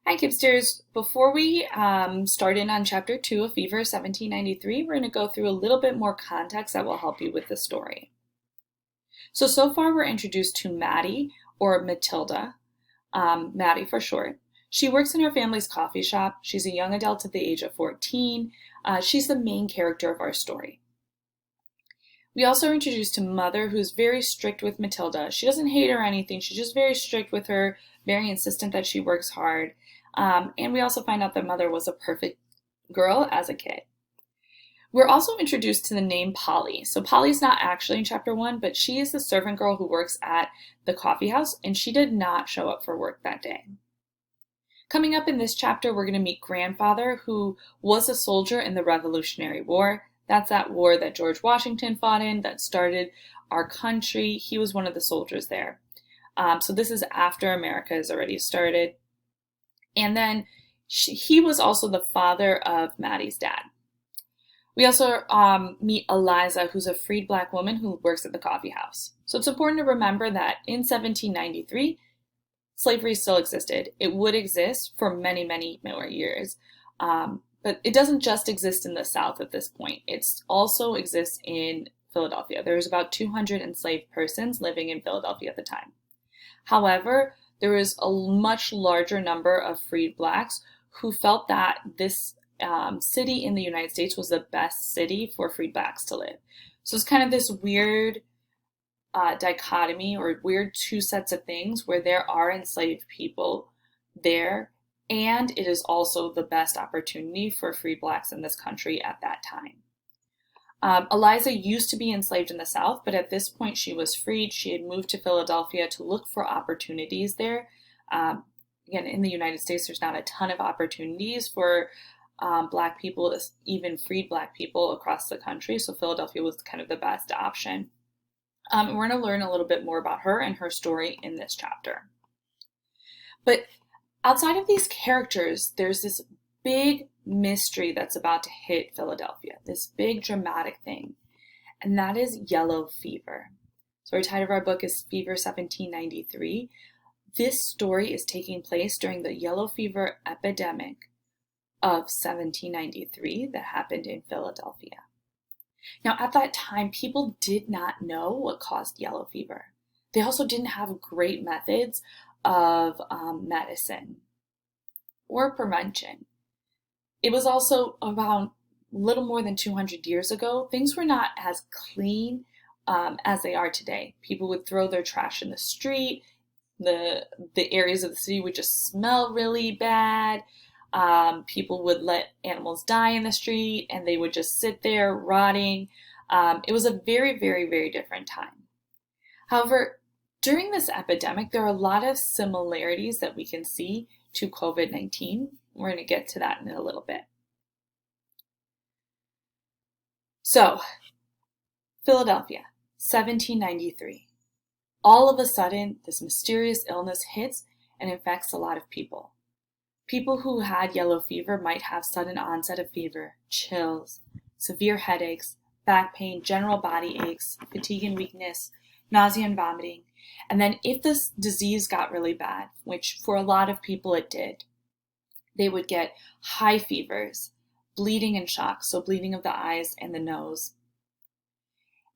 Hi, Kipsters. Before we start in on Chapter 2 of Fever 1793, we're going to go through a little bit more context that will help you with the story. So far we're introduced to Maddie, or Matilda, Maddie for short. She works in her family's coffee shop. She's a young adult at the age of 14. She's the main character of our story. We also are introduced to Mother, who's very strict with Matilda. She doesn't hate her or anything. She's just very strict with her, very insistent that she works hard. And we also find out that Mother was a perfect girl as a kid. We're also introduced to the name Polly. So Polly's not actually in chapter 1, but she is the servant girl who works at the coffee house, and she did not show up for work that day. Coming up in this chapter, we're going to meet Grandfather, who was a soldier in the Revolutionary War. That's that war that George Washington fought in that started our country. He was one of the soldiers there. So this is after America has already started. And then he was also the father of Maddie's dad. We also meet Eliza, who's a freed Black woman who works at the coffee house. So it's important to remember that in 1793, slavery still existed. It would exist for many, many more years. But it doesn't just exist in the South at this point. It also exists in Philadelphia. There's about 200 enslaved persons living in Philadelphia at the time. However, there was a much larger number of freed Blacks who felt that this city in the United States was the best city for freed Blacks to live. So it's kind of this weird dichotomy or weird two sets of things where there are enslaved people there, and it is also the best opportunity for free Blacks in this country at that time. Eliza used to be enslaved in the South, but at this point she was freed. She had moved to Philadelphia to look for opportunities there. Again, in the United States, there's not a ton of opportunities for Black people, even freed Black people across the country. So Philadelphia was kind of the best option. And we're going to learn a little bit more about her and her story in this chapter. But outside of these characters, there's this big mystery that's about to hit Philadelphia, this big dramatic thing, and that is yellow fever. So our title of our book is Fever 1793. This story is taking place during the yellow fever epidemic of 1793 that happened in Philadelphia. Now, at that time, people did not know what caused yellow fever. They also didn't have great methods of medicine or prevention. It was also around a little more than 200 years ago. Things were not as clean as they are today. People would throw their trash in the street. The areas of the city would just smell really bad. People would let animals die in the street and they would just sit there rotting. It was a very, very, very different time. However, during this epidemic, there are a lot of similarities that we can see to COVID-19. We're going to get to that in a little bit. So, Philadelphia, 1793. All of a sudden, this mysterious illness hits and infects a lot of people. People who had yellow fever might have sudden onset of fever, chills, severe headaches, back pain, general body aches, fatigue and weakness, nausea and vomiting. And then if this disease got really bad, which for a lot of people it did, they would get high fevers, bleeding and shock, so bleeding of the eyes and the nose.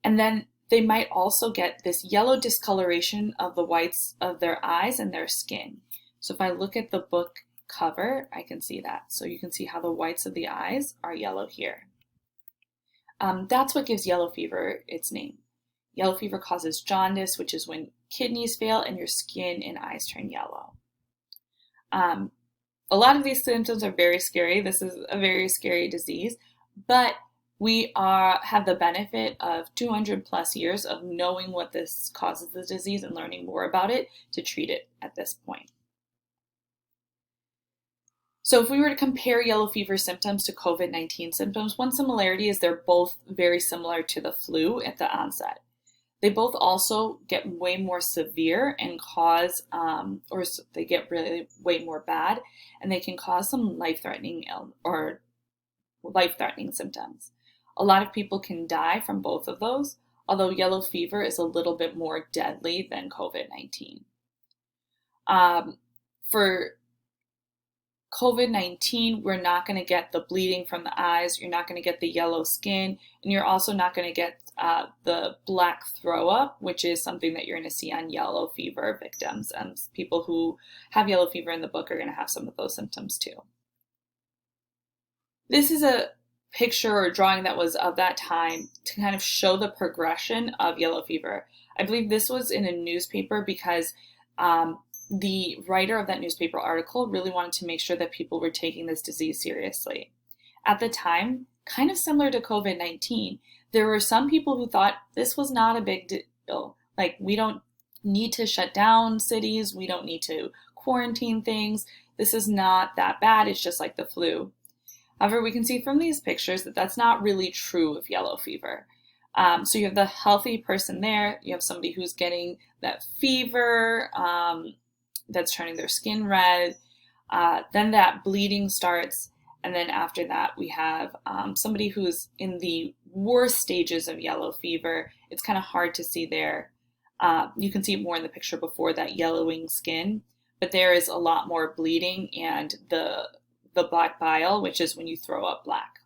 And then they might also get this yellow discoloration of the whites of their eyes and their skin. So if I look at the book cover, I can see that. So you can see how the whites of the eyes are yellow here. That's what gives yellow fever its name. Yellow fever causes jaundice, which is when kidneys fail and your skin and eyes turn yellow. A lot of these symptoms are very scary. This is a very scary disease, but we have the benefit of 200 plus years of knowing what this causes the disease and learning more about it to treat it at this point. So if we were to compare yellow fever symptoms to COVID-19 symptoms, one similarity is they're both very similar to the flu at the onset. They both also get way more severe and cause, or they get really way more bad, and they can cause some life-threatening symptoms. A lot of people can die from both of those, although yellow fever is a little bit more deadly than COVID-19. For COVID-19, we're not going to get the bleeding from the eyes, you're not going to get the yellow skin, and you're also not going to get the black throw up, which is something that you're going to see on yellow fever victims. And people who have yellow fever in the book are going to have some of those symptoms too. This is a picture or drawing that was of that time to kind of show the progression of yellow fever. I believe this was in a newspaper because the writer of that newspaper article really wanted to make sure that people were taking this disease seriously. At the time, kind of similar to COVID-19, there were some people who thought this was not a big deal. Like, we don't need to shut down cities, we don't need to quarantine things, this is not that bad, it's just like the flu. However, we can see from these pictures that that's not really true of yellow fever. So you have the healthy person there, you have somebody who's getting that fever, that's turning their skin red, then that bleeding starts, and then after that we have somebody who's in the worst stages of yellow fever. It's kind of hard to see there. You can see it more in the picture before, that yellowing skin, but there is a lot more bleeding and the black bile, which is when you throw up black.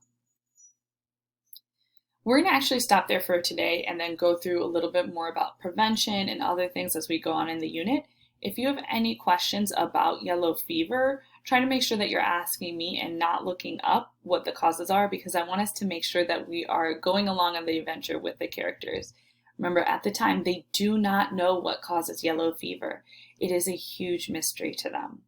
We're going to actually stop there for today and then go through a little bit more about prevention and other things as we go on in the unit. If you have any questions about yellow fever, try to make sure that you're asking me and not looking up what the causes are, because I want us to make sure that we are going along on the adventure with the characters. Remember, at the time, they do not know what causes yellow fever. It is a huge mystery to them.